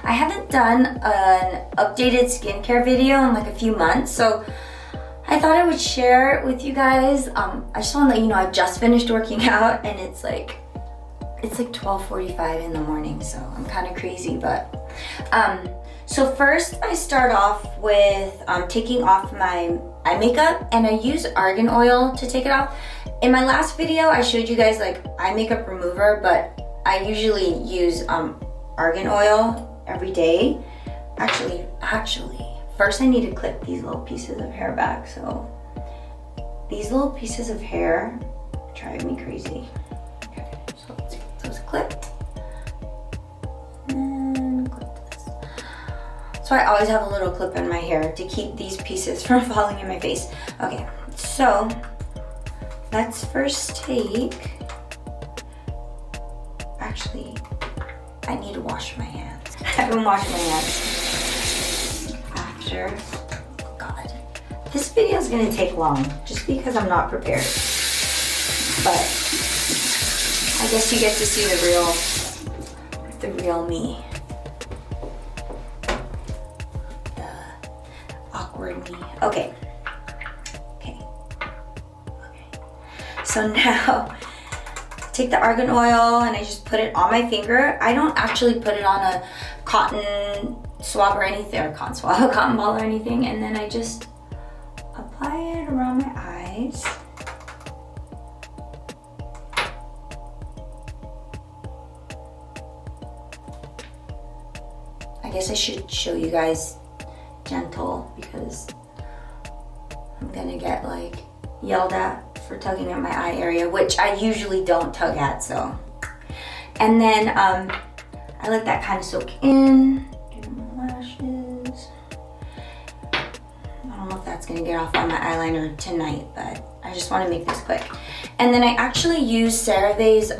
I haven't done an updated skincare video in like a few months, so I thought I would share it with you guys. I just want to let you know I just finished working out and it's like 12:45 in the morning, so I'm kind of crazy, but so first I start off with taking off my eye makeup, and I use Argan Oil to take it off. In my last video I showed you guys like eye makeup remover, but I usually use Argan Oil every day. Actually, first I need to clip these little pieces of hair back. So these little pieces of hair drive me crazy. Okay, so let's get those clipped. And clip this. So I always have a little clip in my hair to keep these pieces from falling in my face. Okay, so let's first take, actually, I need to wash my hands. I haven't washed my hands after. God, this video is gonna take long just because I'm not prepared. But I guess you get to see the real me. The awkward me. Okay. So now, take the Argan Oil and I just put it on my finger. I don't actually put it on a cotton swab or anything, or cotton ball or anything, and then I just apply it around my eyes. I guess I should show you guys gentle because I'm gonna get like yelled at for tugging at my eye area, which I usually don't tug at, so. And then I let that kind of soak in, do my lashes. I don't know if that's gonna get off on my eyeliner tonight, but I just wanna make this quick. And then I actually use Cerave's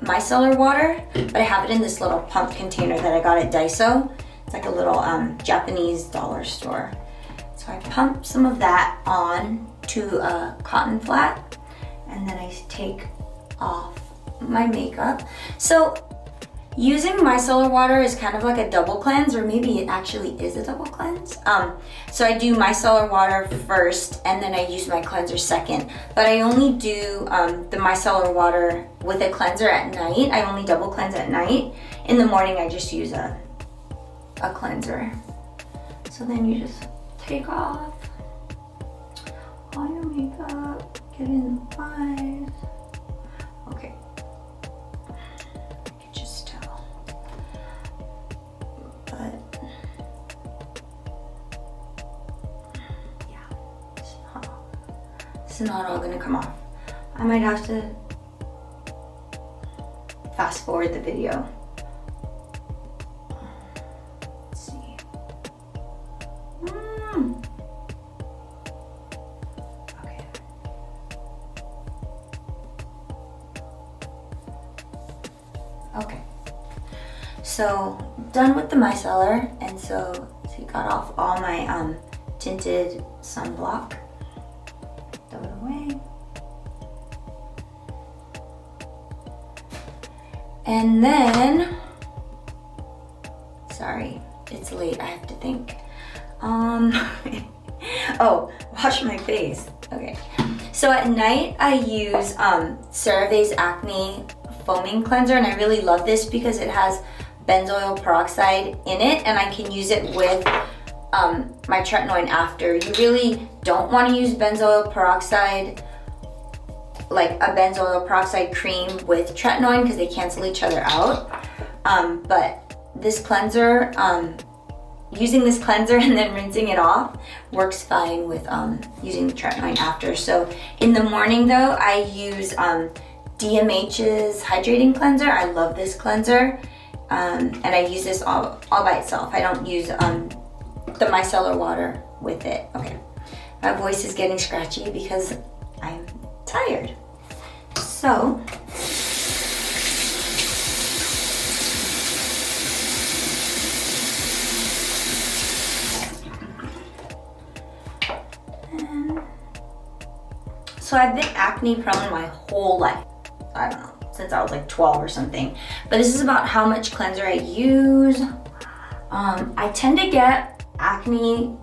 Micellar Water, but I have it in this little pump container that I got at Daiso. It's like a little Japanese dollar store. So I pump some of that on to a cotton flat, and then I take off my makeup. So using micellar water is kind of like a double cleanse, or maybe it actually is a double cleanse. So I do micellar water first, and then I use my cleanser second. But I only do the micellar water with a cleanser at night. I only double cleanse at night. In the morning, I just use a cleanser. So then you just take off all your makeup, get in the eyes. Okay, I can just tell, but yeah, it's not all gonna come off. I might have to fast forward the video. Let's see. Okay, so done with the micellar, and so you got off all my tinted sunblock. Throw it away. And then, sorry, it's late, I have to think. Oh, wash my face. Okay, so at night I use Cerave's Acne foaming cleanser, and I really love this because it has benzoyl peroxide in it, and I can use it with my Tretinoin after. You really don't want to use benzoyl peroxide, like a benzoyl peroxide cream with Tretinoin, because they cancel each other out. But this cleanser, using this cleanser and then rinsing it off works fine with using the Tretinoin after. So in the morning though, I use DMH's hydrating cleanser. I love this cleanser, and I use this all by itself. I don't use the micellar water with it. Okay, my voice is getting scratchy because I'm tired. So I've been acne prone my whole life. I don't know, since I was like 12 or something. But this is about how much cleanser I use. I tend to get acne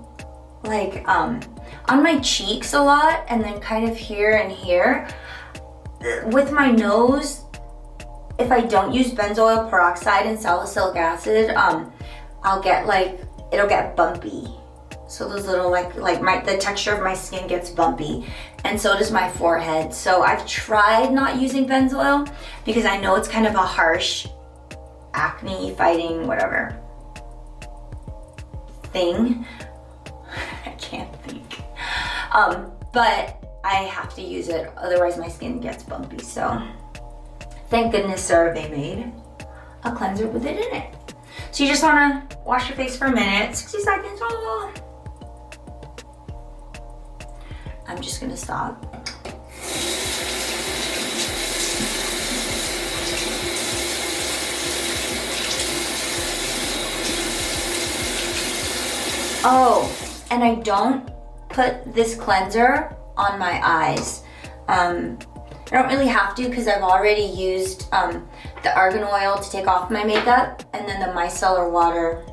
like on my cheeks a lot, and then kind of here and here. With my nose, if I don't use benzoyl peroxide and salicylic acid, I'll get like, it'll get bumpy. So those little the texture of my skin gets bumpy, and so does my forehead. So I've tried not using benzoyl because I know it's kind of a harsh acne fighting whatever thing. I can't think. But I have to use it, otherwise my skin gets bumpy. So thank goodness Cerave made a cleanser with it in it. So you just wanna wash your face for a minute, 60 seconds. Oh. I'm just gonna stop. Oh, and I don't put this cleanser on my eyes. I don't really have to because I've already used the Argan Oil to take off my makeup, and then the micellar water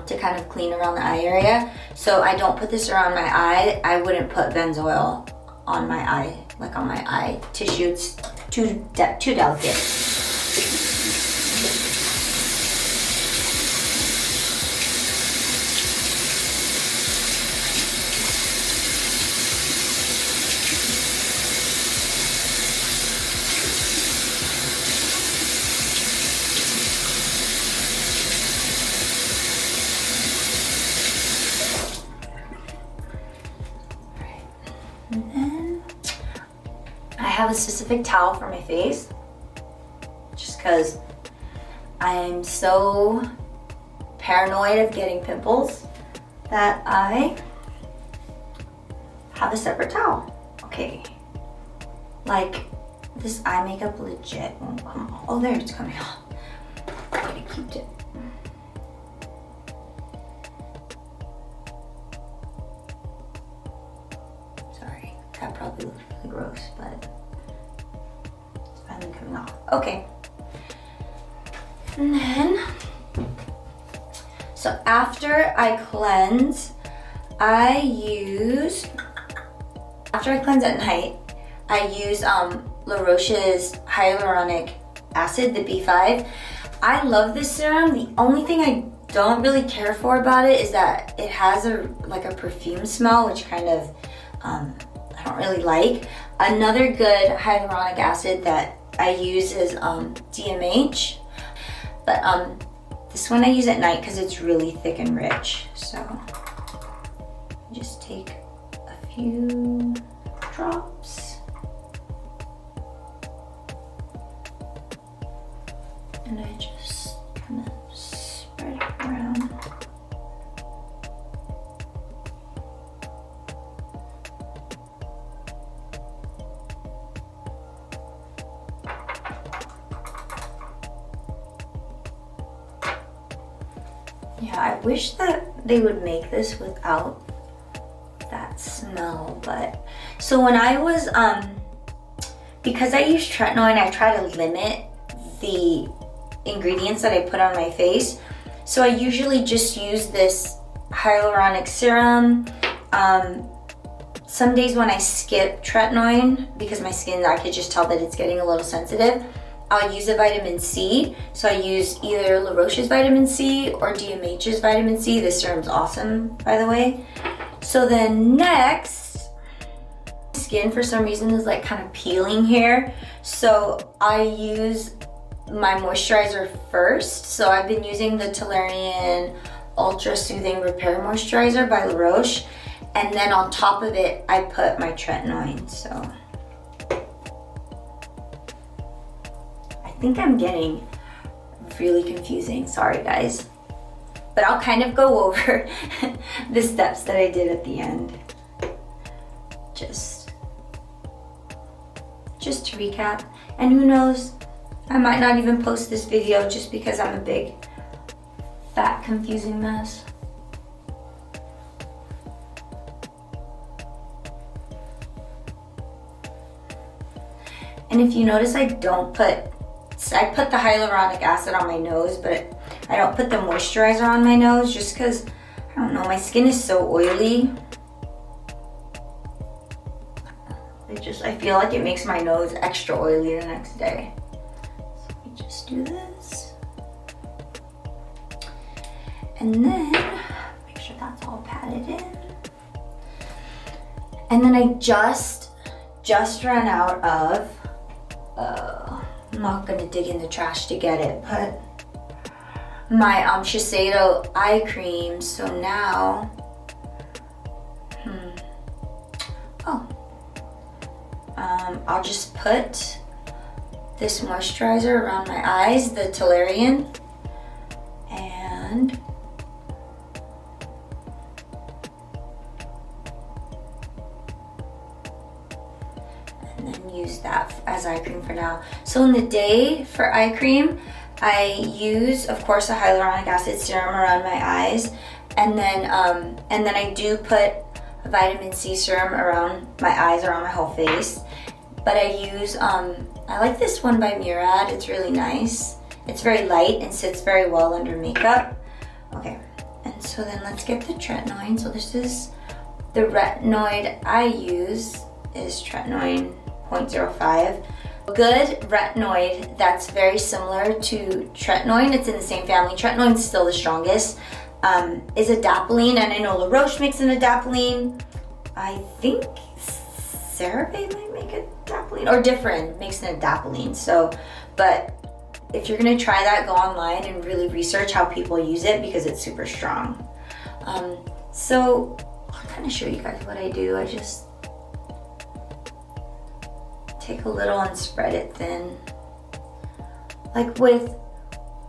to kind of clean around the eye area. So I don't put this around my eye. I wouldn't put benzoyl on my eye, like on my eye tissue. It's too delicate. And then I have a specific towel for my face, just because I'm so paranoid of getting pimples that I have a separate towel. Okay, like this eye makeup legit won't come off. Oh, there, it's coming off. I gotta keep it. That probably looks really gross, but it's finally coming off. Okay. And then, so after I cleanse, after I cleanse at night, I use La Roche's hyaluronic acid, the B5. I love this serum. The only thing I don't really care for about it is that it has a perfume smell, which kind of, I don't really like. Another good hyaluronic acid that I use is DMH, but this one I use at night because it's really thick and rich. So just take a few drops and I just kind of spread it around. Yeah, I wish that they would make this without that smell, but so when I was, because I use Tretinoin, I try to limit the ingredients that I put on my face. So I usually just use this hyaluronic serum. Some days when I skip Tretinoin, because my skin, I could just tell that it's getting a little sensitive, I'll use a vitamin C. So I use either La Roche's vitamin C or DMH's vitamin C. This serum's awesome, by the way. So then next, skin for some reason is like kind of peeling here. So I use my moisturizer first. So I've been using the Tolerian Ultra Soothing Repair Moisturizer by La Roche. And then on top of it, I put my Tretinoin, so. I think I'm getting really confusing, sorry guys. But I'll kind of go over the steps that I did at the end. Just to recap. And who knows, I might not even post this video just because I'm a big, fat, confusing mess. And if you notice, I put the hyaluronic acid on my nose, but I don't put the moisturizer on my nose just because, I don't know, my skin is so oily. I feel like it makes my nose extra oily the next day. So let me just do this. And then, make sure that's all patted in. And then I just ran out of, I'm not gonna dig in the trash to get it, but my Shiseido eye cream. So now, I'll just put this moisturizer around my eyes, the Tolerian, and then use that as eye cream for now. So in the day for eye cream, I use, of course, a hyaluronic acid serum around my eyes, and then I do put a vitamin C serum around my eyes, around my whole face. But I use, I like this one by Murad. It's really nice. It's very light and sits very well under makeup. Okay, and so then let's get the Tretinoin. So this is the retinoid I use is Tretinoin 0.05. Good retinoid that's very similar to Tretinoin. It's in the same family. Tretinoin's still the strongest. Is adapalene, and I know La Roche makes an adapalene. I think Cerave might make a adapalene, or different makes an adapalene. So, but if you're gonna try that, go online and really research how people use it because it's super strong. So I'll kind of show you guys what I do. I just take a little and spread it thin. Like with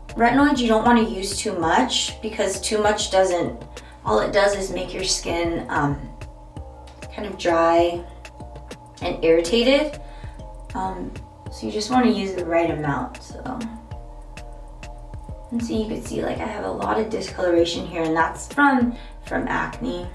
retinoids, you don't want to use too much because too much all it does is make your skin kind of dry and irritated. So you just want to use the right amount. So, and so you can see, like, I have a lot of discoloration here, and that's from acne.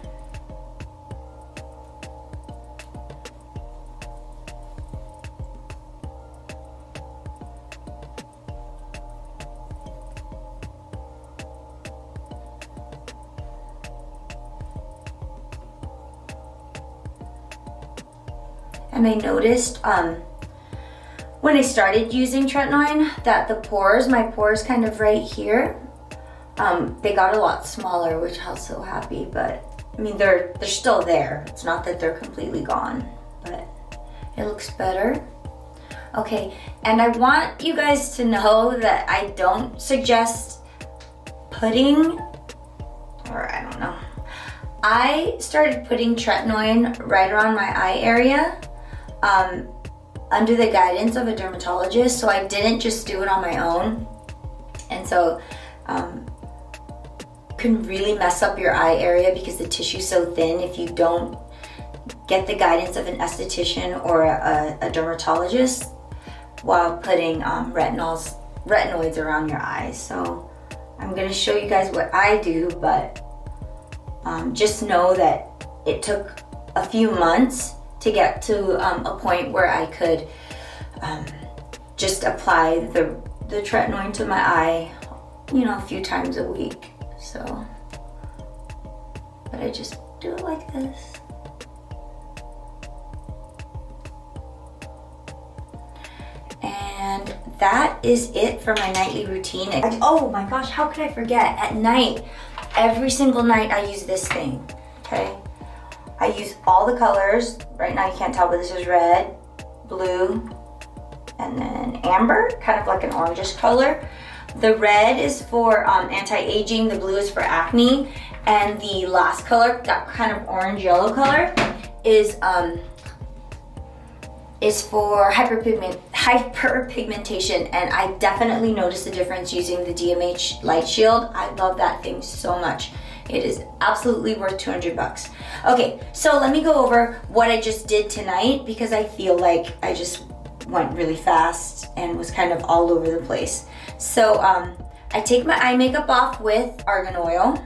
And I noticed when I started using Tretinoin that my pores kind of right here, they got a lot smaller, which I was so happy. But I mean, they're still there. It's not that they're completely gone, but it looks better. Okay, and I want you guys to know that I don't suggest putting, or I don't know. I started putting Tretinoin right around my eye area under the guidance of a dermatologist, so I didn't just do it on my own. And so can really mess up your eye area because the tissue's so thin if you don't get the guidance of an esthetician or a dermatologist while putting retinoids around your eyes. So I'm gonna show you guys what I do, but just know that it took a few months to get to a point where I could just apply the Tretinoin to my eye, a few times a week. So, but I just do it like this. And that is it for my nightly routine. Oh my gosh, how could I forget? At night, every single night I use this thing, okay? I use all the colors. Right now you can't tell, but this is red, blue, and then amber, kind of like an orangish color. The red is for anti-aging, the blue is for acne, and the last color, that kind of orange-yellow color, is for hyperpigmentation, and I definitely noticed the difference using the DMH Lightshield. I love that thing so much. It is absolutely worth 200 bucks. Okay, so let me go over what I just did tonight because I feel like I just went really fast and was kind of all over the place. So I take my eye makeup off with Argan Oil.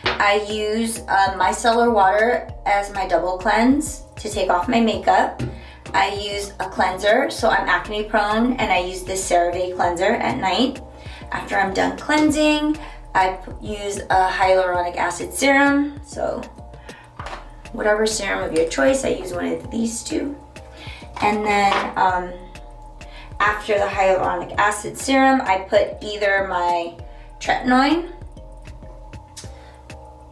I use micellar water as my double cleanse to take off my makeup. I use a cleanser, so I'm acne prone, and I use this Cerave cleanser at night. After I'm done cleansing, I use a hyaluronic acid serum, so whatever serum of your choice, I use one of these two. And then after the hyaluronic acid serum, I put either my Tretinoin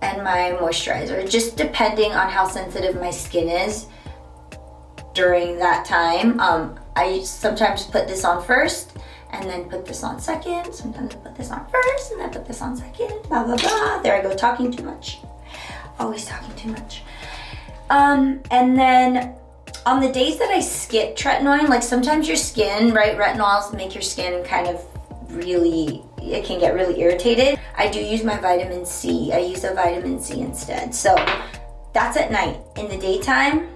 and my moisturizer, just depending on how sensitive my skin is during that time. I sometimes put this on first and then put this on second. Sometimes I put this on first and then put this on second, blah, blah, blah. There I go, talking too much. Always talking too much. And then on the days that I skip Tretinoin, like sometimes your skin, right, retinols make your skin kind of really, it can get really irritated. I do use my vitamin C. I use a vitamin C instead. So that's at night. In the daytime,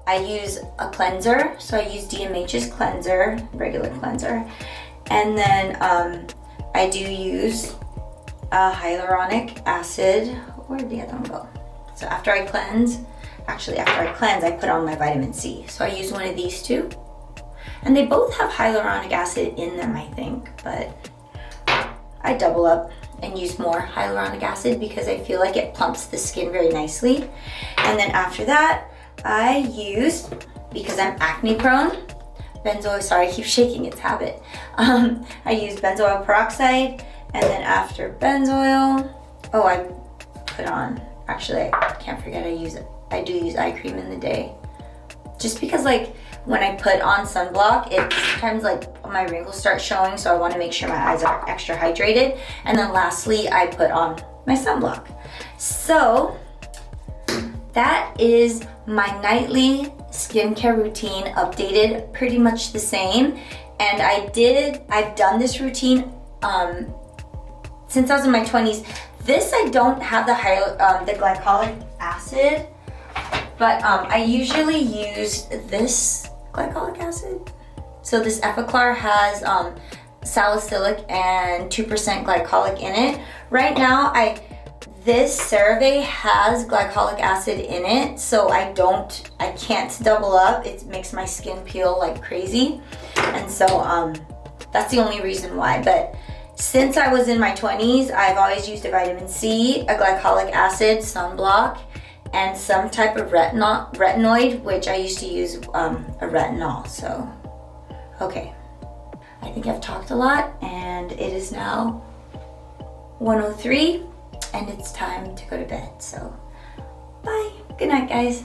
I use a cleanser. So I use DMH's cleanser, regular cleanser. And then I do use a hyaluronic acid. Where did the other one go? So after I cleanse, I put on my vitamin C. So I use one of these two. And they both have hyaluronic acid in them, I think, but I double up and use more hyaluronic acid because I feel like it plumps the skin very nicely. And then after that, I use, because I'm acne prone, benzoyl, sorry, I keep shaking, it's habit. I use benzoyl peroxide, and then after benzoyl, oh, I put on, actually, I can't forget I do use eye cream in the day. Just because like, when I put on sunblock, it sometimes like my wrinkles start showing, so I want to make sure my eyes are extra hydrated. And then lastly, I put on my sunblock. So that is my nightly skincare routine, updated pretty much the same. And I've done this routine since I was in my 20s. This I don't have the glycolic acid, but I usually use this glycolic acid. So this Epiclar has salicylic and 2% glycolic in it. Right now, this Cerave has glycolic acid in it, so I can't double up. It makes my skin peel like crazy. And so that's the only reason why. But since I was in my 20s, I've always used a vitamin C, a glycolic acid, sunblock, and some type of retinoid, which I used to use a retinol. So, okay. I think I've talked a lot, and it is now 1:03, and it's time to go to bed. So, bye. Good night, guys.